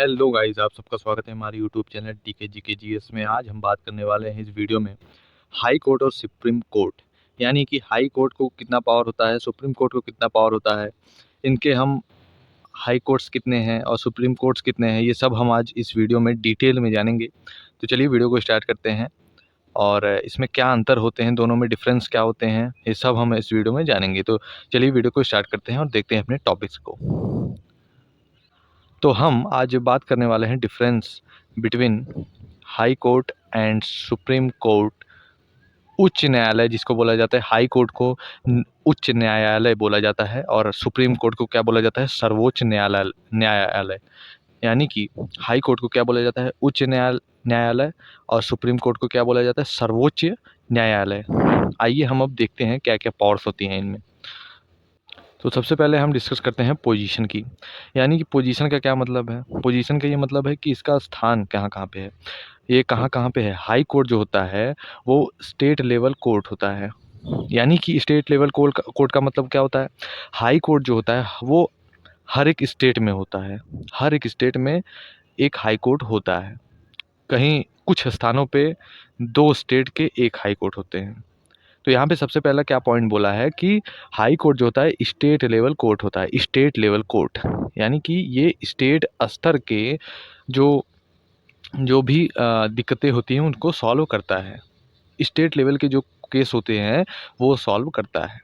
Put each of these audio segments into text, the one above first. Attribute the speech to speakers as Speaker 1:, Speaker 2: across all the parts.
Speaker 1: Hello guys, आप सबका स्वागत है हमारे यूट्यूब चैनल टीके जीके जीएस में। आज हम बात करने वाले हैं इस वीडियो में हाई कोर्ट और सुप्रीम कोर्ट, यानी कि हाई कोर्ट को कितना पावर होता है, सुप्रीम कोर्ट को कितना पावर होता है, इनके हम हाई कोर्ट्स कितने हैं और सुप्रीम कोर्ट्स कितने हैं, ये सब हम आज इस वीडियो में डिटेल में जानेंगे। तो चलिए वीडियो को स्टार्ट करते हैं और इसमें क्या अंतर होते हैं, दोनों में डिफरेंस क्या होते हैं, ये सब हम इस वीडियो में जानेंगे। तो चलिए वीडियो को स्टार्ट करते हैं और देखते हैं अपने टॉपिक्स को। तो हम आज बात करने वाले हैं difference between high court and supreme court. उच्च न्यायालय जिसको बोला जाता है, हाई कोर्ट को उच्च न्यायालय बोला जाता है और सुप्रीम कोर्ट को क्या बोला जाता है, सर्वोच्च न्यायालय। यानी कि हाई कोर्ट को क्या बोला जाता है, उच्च न्यायालय, और सुप्रीम कोर्ट को क्या बोला जाता है, सर्वोच्च न्यायालय। आइए हम अब देखते हैं क्या क्या पावर्स होती हैं इनमें। तो सबसे पहले हम डिस्कस करते हैं पोजीशन की। यानी कि पोजीशन का क्या मतलब है, पोजीशन का ये मतलब है कि इसका स्थान कहाँ कहाँ पे है, ये कहाँ कहाँ पे है। हाई कोर्ट जो होता है वो स्टेट लेवल कोर्ट होता है। यानी कि स्टेट लेवल कोर्ट का मतलब क्या होता है, हाई कोर्ट जो होता है वो हर एक स्टेट में होता है। हर एक स्टेट में एक हाई कोर्ट होता है। कहीं कुछ स्थानों पे दो स्टेट के एक हाई कोर्ट होते हैं। तो यहाँ पे सबसे पहला क्या पॉइंट बोला है कि हाई कोर्ट जो होता है स्टेट लेवल कोर्ट होता है। स्टेट लेवल कोर्ट यानी कि ये स्टेट स्तर के जो जो भी दिक्कतें होती हैं उनको सॉल्व करता है। स्टेट लेवल के जो केस होते हैं वो सॉल्व करता है।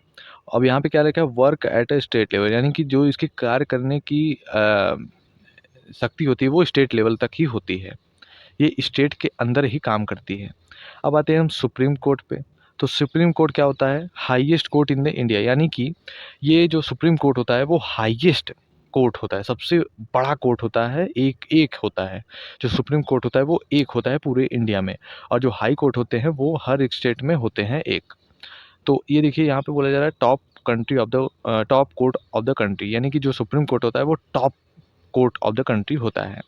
Speaker 1: अब यहाँ पे क्या लिखा है, work at a state level, यानी कि जो इसके कार्य करने की शक्ति होती है वो स्टेट लेवल तक ही होती है। ये स्टेट के अंदर ही काम करती है। अब आते हैं हम सुप्रीम कोर्ट पे। तो सुप्रीम कोर्ट क्या होता है, highest court in the India. यानी कि ये जो सुप्रीम कोर्ट होता है वो हाईएस्ट कोर्ट होता है, सबसे बड़ा कोर्ट होता है, एक एक होता है। जो सुप्रीम कोर्ट होता है वो एक होता है पूरे इंडिया में, और जो हाई कोर्ट होते हैं वो हर एक स्टेट में होते हैं एक। तो ये देखिए यहाँ पे बोला जा रहा है top court of the country, यानी कि जो सुप्रीम कोर्ट होता है वो top court of the country होता है।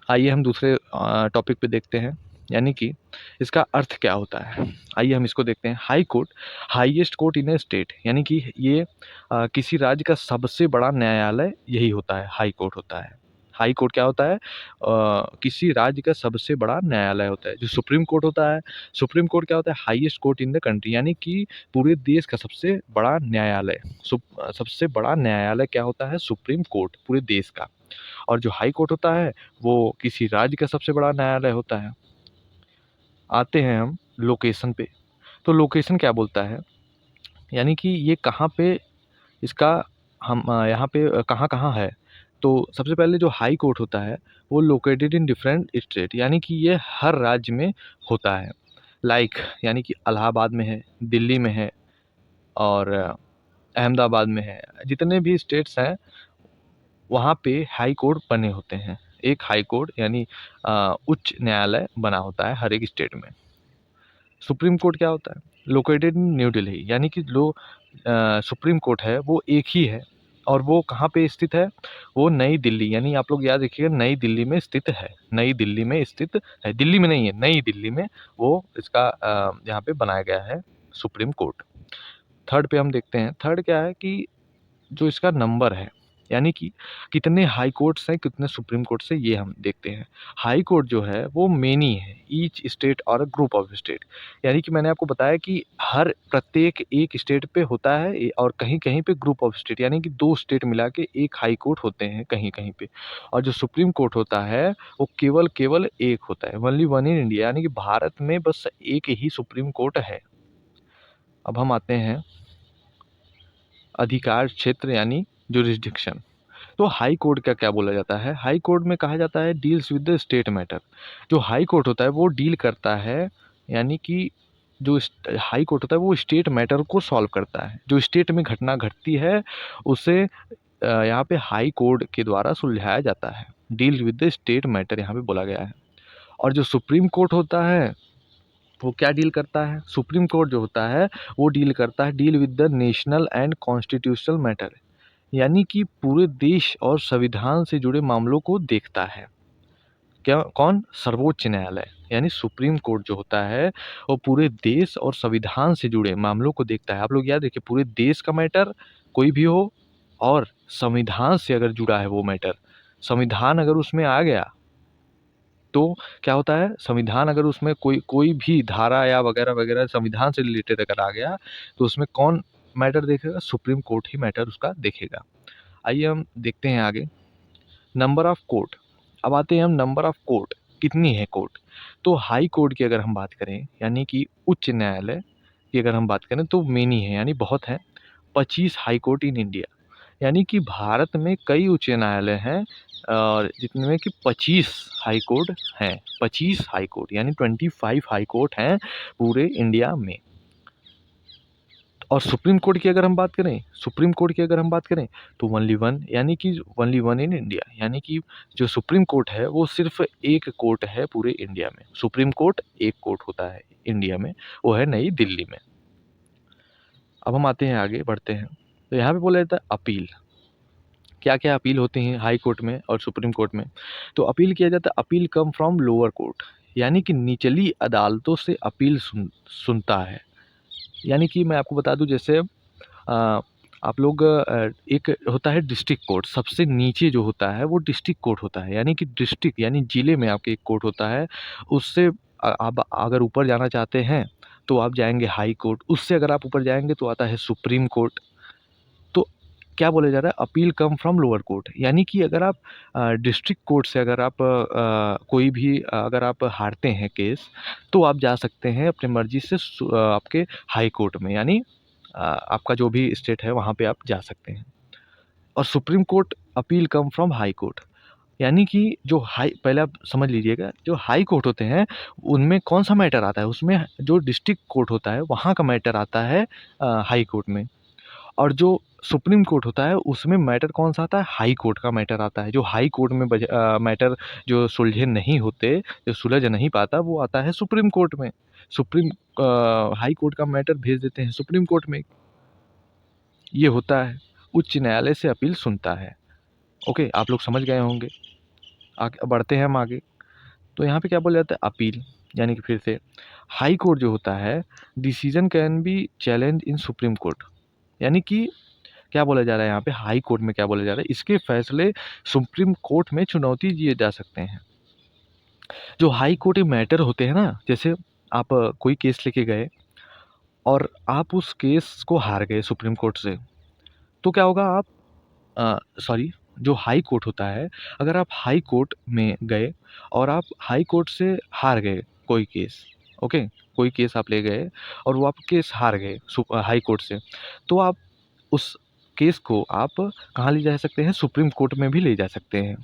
Speaker 1: आइए हम दूसरे टॉपिक पे देखते हैं, यानी कि इसका अर्थ क्या होता है। आइए हम इसको देखते हैं। हाई कोर्ट, हाईएस्ट कोर्ट इन ए स्टेट, यानी कि ये किसी राज्य का सबसे बड़ा न्यायालय यही होता है, हाई कोर्ट होता है। हाई कोर्ट क्या होता है, किसी राज्य का सबसे बड़ा न्यायालय होता है। जो सुप्रीम कोर्ट होता है, सुप्रीम कोर्ट क्या होता है, highest court in the country, यानी कि पूरे देश का सबसे बड़ा न्यायालय। सबसे बड़ा न्यायालय क्या होता है, सुप्रीम कोर्ट, पूरे देश का। और जो हाई कोर्ट होता है वो किसी राज्य का सबसे बड़ा न्यायालय होता है। आते हैं हम लोकेशन पे। तो लोकेशन क्या बोलता है, यानी कि ये कहाँ पे इसका हम यहाँ पे कहाँ कहाँ है। तो सबसे पहले जो हाई कोर्ट होता है वो लोकेटेड इन डिफरेंट स्टेट, यानी कि ये हर राज्य में होता है। लाइक यानी कि इलाहाबाद में है, दिल्ली में है, और अहमदाबाद में है। जितने भी स्टेट्स हैं वहाँ पे हाई कोर्ट बने होते हैं। एक हाई कोर्ट यानी उच्च न्यायालय बना होता है हर एक स्टेट में। सुप्रीम कोर्ट क्या होता है, लोकेटेड इन न्यू दिल्ली, यानी कि जो सुप्रीम कोर्ट है वो एक ही है, और वो कहाँ पे स्थित है, वो नई दिल्ली, यानी आप लोग याद रखिएगा नई दिल्ली में स्थित है। नई दिल्ली में स्थित है, दिल्ली में नहीं है, नई दिल्ली में वो इसका यहाँ पे बनाया गया है सुप्रीम कोर्ट। थर्ड पे हम देखते हैं, थर्ड क्या है कि जो इसका नंबर है, यानी कि कितने हाई कोर्ट्स हैं, कितने सुप्रीम कोर्ट्स हैं, ये हम देखते हैं। हाई कोर्ट जो है वो मेनी है, ईच स्टेट और ग्रुप ऑफ स्टेट, यानी कि मैंने आपको बताया कि हर प्रत्येक एक स्टेट पे होता है और कहीं कहीं पे ग्रुप ऑफ स्टेट, यानी कि दो स्टेट मिला के एक हाई कोर्ट होते हैं कहीं कहीं पे। और जो सुप्रीम कोर्ट होता है वो केवल केवल एक होता है, ओनली वन इन इंडिया, यानी कि भारत में बस एक ही सुप्रीम कोर्ट है। अब हम आते हैं अधिकार क्षेत्र यानी जुरिस्डिक्शन। तो हाई कोर्ट का क्या बोला जाता है, हाई कोर्ट में कहा जाता है deals with the state matter. जो हाई कोर्ट होता है वो डील करता है, यानी कि जो हाई कोर्ट होता है वो स्टेट मैटर को सॉल्व करता है। जो स्टेट में घटना घटती है उसे यहाँ पे हाई कोर्ट के द्वारा सुलझाया जाता है। Deal with the state matter यहाँ पे बोला गया है। और जो सुप्रीम कोर्ट होता है वो क्या डील करता है, सुप्रीम कोर्ट जो होता है वो डील करता है, deal with the national and constitutional matter, यानी कि पूरे देश और संविधान से जुड़े मामलों को देखता है। क्या, कौन, सर्वोच्च न्यायालय, यानी सुप्रीम कोर्ट जो होता है वो पूरे देश और संविधान से जुड़े मामलों को देखता है। आप लोग याद रखिए, पूरे देश का मैटर कोई भी हो और संविधान से अगर जुड़ा है वो मैटर, संविधान अगर उसमें आ गया तो क्या होता है, संविधान अगर उसमें कोई कोई भी धारा या वगैरह वगैरह संविधान से रिलेटेड अगर आ गया तो उसमें कौन मैटर देखेगा, सुप्रीम कोर्ट ही मैटर उसका देखेगा। आइए हम देखते हैं आगे। नंबर ऑफ कोर्ट, अब आते हैं हम नंबर ऑफ कोर्ट, कितनी है कोर्ट। तो हाई कोर्ट की अगर हम बात करें यानी कि उच्च न्यायालय की अगर हम बात करें तो मेनी है यानी बहुत है, 25 हाई कोर्ट इन इंडिया। यानी कि भारत में कई उच्च न्यायालय हैं और जिनमें कि 25 हाई कोर्ट हैं, 25 हाई कोर्ट यानी 25 हाई कोर्ट हैं पूरे इंडिया में। और सुप्रीम कोर्ट की अगर हम बात करें, सुप्रीम कोर्ट की अगर हम बात करें तो ओनली वन, यानी कि ओनली वन इन इंडिया, यानी कि जो सुप्रीम कोर्ट है वो सिर्फ एक कोर्ट है पूरे इंडिया में। सुप्रीम कोर्ट एक कोर्ट होता है इंडिया में, वो है नई दिल्ली में। अब हम आते हैं आगे बढ़ते हैं, तो यहाँ पे बोला जाता है अपील। क्या क्या अपील होती हैं हाई कोर्ट में और सुप्रीम कोर्ट में। तो अपील किया जाता है, appeal come from lower court, यानी कि निचली अदालतों से अपील सुनता है। यानी कि मैं आपको बता दूं, जैसे आप लोग एक होता है डिस्ट्रिक्ट कोर्ट, सबसे नीचे जो होता है वो डिस्ट्रिक्ट कोर्ट होता है, यानी कि डिस्ट्रिक्ट यानी ज़िले में आपके एक कोर्ट होता है। उससे आप अगर ऊपर जाना चाहते हैं तो आप जाएँगे हाई कोर्ट, उससे अगर आप ऊपर जाएँगे तो आता है सुप्रीम कोर्ट। तो क्या बोला जा रहा है, appeal come from lower court, यानी कि अगर आप डिस्ट्रिक्ट कोर्ट से अगर आप कोई भी अगर आप हारते हैं केस तो आप जा सकते हैं अपनी मर्ज़ी से आपके हाई कोर्ट में, यानी आपका जो भी स्टेट है वहाँ पे आप जा सकते हैं। और supreme court appeal come from high court, यानी कि जो हाई, पहले आप समझ लीजिएगा, जो हाई कोर्ट होते हैं उनमें कौन-सा मैटर आता है, उसमें जो डिस्ट्रिक्ट कोर्ट होता है वहाँ का मैटर आता है हाई कोर्ट में। और जो सुप्रीम कोर्ट होता है उसमें मैटर कौन-सा आता है, हाई कोर्ट का मैटर आता है। जो हाई कोर्ट में मैटर जो सुलझे नहीं होते, जो सुलझ नहीं पाता वो आता है सुप्रीम कोर्ट में। सुप्रीम हाई कोर्ट का मैटर भेज देते हैं सुप्रीम कोर्ट में। ये होता है, उच्च न्यायालय से अपील सुनता है। ओके, आप लोग समझ गए होंगे। आगे बढ़ते हैं हम आगे। तो यहाँ पे क्या बोला जाता है, अपील, यानी कि फिर से हाई कोर्ट जो होता है, decision can be challenge in supreme court, यानी कि क्या बोला जा रहा है यहाँ पे, हाई कोर्ट में क्या बोला जा रहा है, इसके फैसले सुप्रीम कोर्ट में चुनौती दिए जा सकते हैं। जो हाई कोर्ट के मैटर होते हैं ना, जैसे आप कोई केस लेके गए और आप उस केस को हार गए सुप्रीम कोर्ट से, तो क्या होगा, आप सॉरी, जो हाई कोर्ट होता है, अगर आप हाई कोर्ट में गए और आप हाई कोर्ट से हार गए कोई केस, ओके, कोई केस आप ले गए और वो आप केस हार गए हाई कोर्ट से, तो आप उस केस को आप कहाँ ले जा सकते हैं, सुप्रीम कोर्ट में भी ले जा सकते हैं।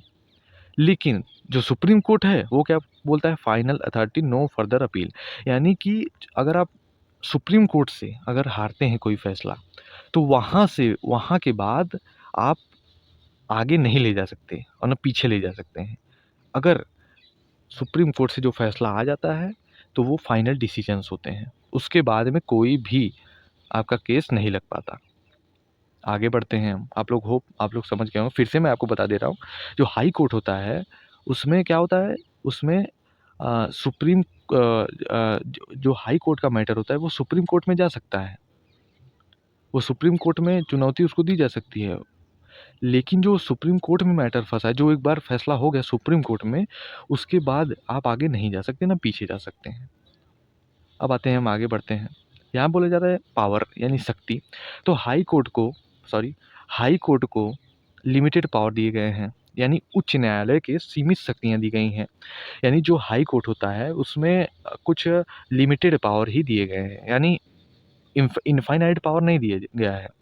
Speaker 1: लेकिन जो सुप्रीम कोर्ट है वो क्या बोलता है, final authority no further appeal, यानी कि अगर आप सुप्रीम कोर्ट से अगर हारते हैं कोई फैसला तो वहाँ से, वहाँ के बाद आप आगे नहीं ले जा सकते और ना पीछे ले जा सकते हैं। अगर सुप्रीम कोर्ट से जो फैसला आ जाता है तो वो फाइनल डिसीजंस होते हैं, उसके बाद में कोई भी आपका केस नहीं लग पाता। आगे बढ़ते हैं हम, आप लोग होप आप लोग समझ गए हों, फिर से मैं आपको बता दे रहा हूँ। जो हाई कोर्ट होता है उसमें क्या होता है, उसमें सुप्रीम जो हाई कोर्ट का मैटर होता है वो सुप्रीम कोर्ट में जा सकता है, वो सुप्रीम कोर्ट में चुनौती उसको दी जा सकती है। लेकिन जो सुप्रीम कोर्ट में मैटर फँसा है, जो एक बार फैसला हो गया सुप्रीम कोर्ट में, उसके बाद आप आगे नहीं जा सकते, ना पीछे जा सकते हैं। अब आते हैं, हम आगे बढ़ते हैं। यहाँ बोला जा रहा है पावर यानी शक्ति। तो हाई कोर्ट को लिमिटेड पावर दिए गए हैं, यानी उच्च न्यायालय के सीमित शक्तियाँ दी गई हैं। यानी जो हाई कोर्ट होता है उसमें कुछ लिमिटेड पावर ही दिए गए हैं, यानी इनफाइनाइट पावर नहीं दिया गया है।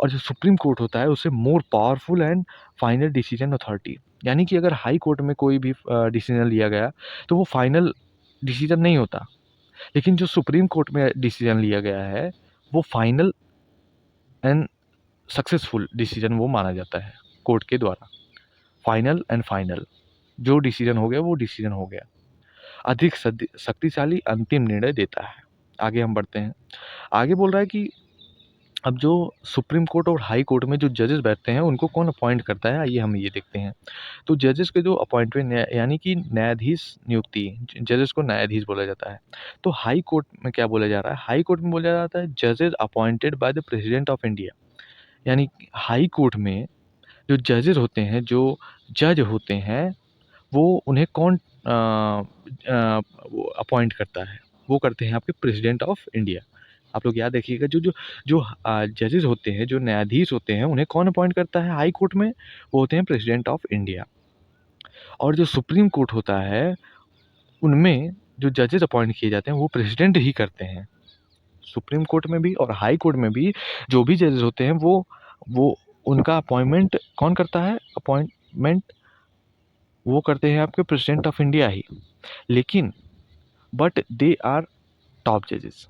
Speaker 1: और जो सुप्रीम कोर्ट होता है उसे more powerful and final decision authority, यानी कि अगर हाई कोर्ट में कोई भी डिसीजन लिया गया तो वो फाइनल डिसीजन नहीं होता, लेकिन जो सुप्रीम कोर्ट में डिसीजन लिया गया है वो फाइनल एंड सक्सेसफुल डिसीजन वो माना जाता है कोर्ट के द्वारा। फाइनल एंड फाइनल, जो डिसीजन हो गया वो डिसीजन हो गया, अधिक शक्तिशाली अंतिम निर्णय देता है। आगे हम बढ़ते हैं। आगे बोल रहा है कि अब जो सुप्रीम कोर्ट और हाई कोर्ट में जो जजेस बैठते हैं उनको कौन अपॉइंट करता है, आइए हम ये देखते हैं। तो जजेस के जो अपॉइंटमेंट यानी कि न्यायाधीश नियुक्ति, जजेस को न्यायाधीश बोला जाता है। तो हाई कोर्ट में क्या बोला जा रहा है, हाई कोर्ट में बोला जाता है जजेस appointed by the president of India, यानी हाई कोर्ट में जो जजेस होते हैं, जो जज होते हैं, वो उन्हें कौन वो अपॉइंट करता है? वो करते हैं आपके प्रेसिडेंट ऑफ इंडिया। आप लोग याद रखिएगा जो जो जो जजेस होते हैं, जो न्यायाधीश होते हैं, उन्हें कौन अपॉइंट करता है हाई कोर्ट में? वो होते हैं प्रेसिडेंट ऑफ इंडिया। और जो सुप्रीम कोर्ट होता है, उनमें जो जजेस अपॉइंट किए जाते हैं, वो प्रेसिडेंट ही करते हैं। सुप्रीम कोर्ट में भी और हाई कोर्ट में भी जो भी जजेस होते हैं, वो उनका अपॉइंटमेंट कौन करता है? अपॉइंटमेंट वो करते हैं आपके प्रेसिडेंट ऑफ इंडिया ही। लेकिन बट दे आर टॉप जजेस,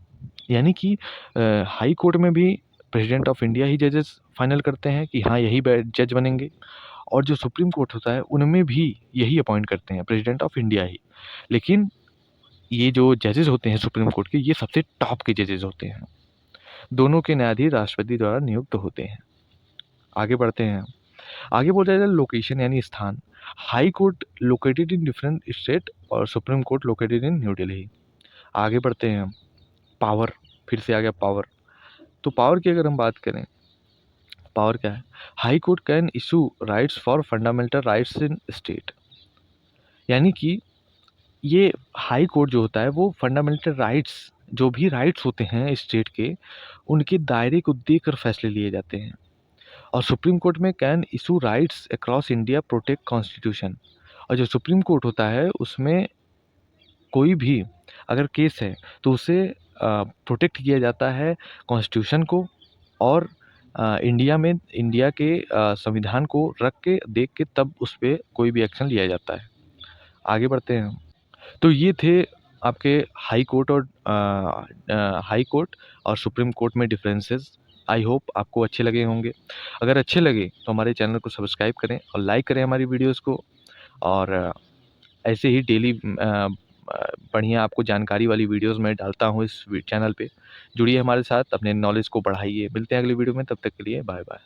Speaker 1: यानी कि हाई कोर्ट में भी प्रेसिडेंट ऑफ इंडिया ही जजेस फाइनल करते हैं कि हाँ यही जज बनेंगे, और जो सुप्रीम कोर्ट होता है उनमें भी यही अपॉइंट करते हैं प्रेसिडेंट ऑफ इंडिया ही। लेकिन ये जो जजेस होते हैं सुप्रीम कोर्ट के, ये सबसे टॉप के जजेस होते हैं। दोनों के न्यायाधीश राष्ट्रपति द्वारा नियुक्त होते हैं। आगे बढ़ते हैं। आगे बोला जाए लोकेशन यानी स्थान। High court located in different state और supreme court located in new Delhi. आगे बढ़ते हैं। पावर, फिर से आ गया पावर। तो पावर की अगर हम बात करें, पावर क्या है? High court can issue rights for fundamental rights in state, यानी कि ये हाई कोर्ट जो होता है वो फंडामेंटल राइट्स, जो भी राइट्स होते हैं स्टेट के, उनके दायरे को देखकर फैसले लिए जाते हैं। और सुप्रीम कोर्ट में can issue rights across India protect constitution. और जो सुप्रीम कोर्ट होता है उसमें कोई भी अगर केस है तो उसे प्रोटेक्ट किया जाता है कॉन्स्टिट्यूशन को, और इंडिया में इंडिया के संविधान को रख के देख के तब उस पे कोई भी एक्शन लिया जाता है। आगे बढ़ते हैं। तो ये थे आपके हाई कोर्ट और सुप्रीम कोर्ट में डिफरेंसेस। आई होप आपको अच्छे लगे होंगे। अगर अच्छे लगे तो हमारे चैनल को सब्सक्राइब करें और लाइक करें हमारी वीडियोस को। और ऐसे ही डेली बढ़िया आपको जानकारी वाली वीडियोस मैं डालता हूँ इस चैनल पे। जुड़िए हमारे साथ, अपने नॉलेज को बढ़ाइए। मिलते हैं अगली वीडियो में, तब तक के लिए बाय बाय।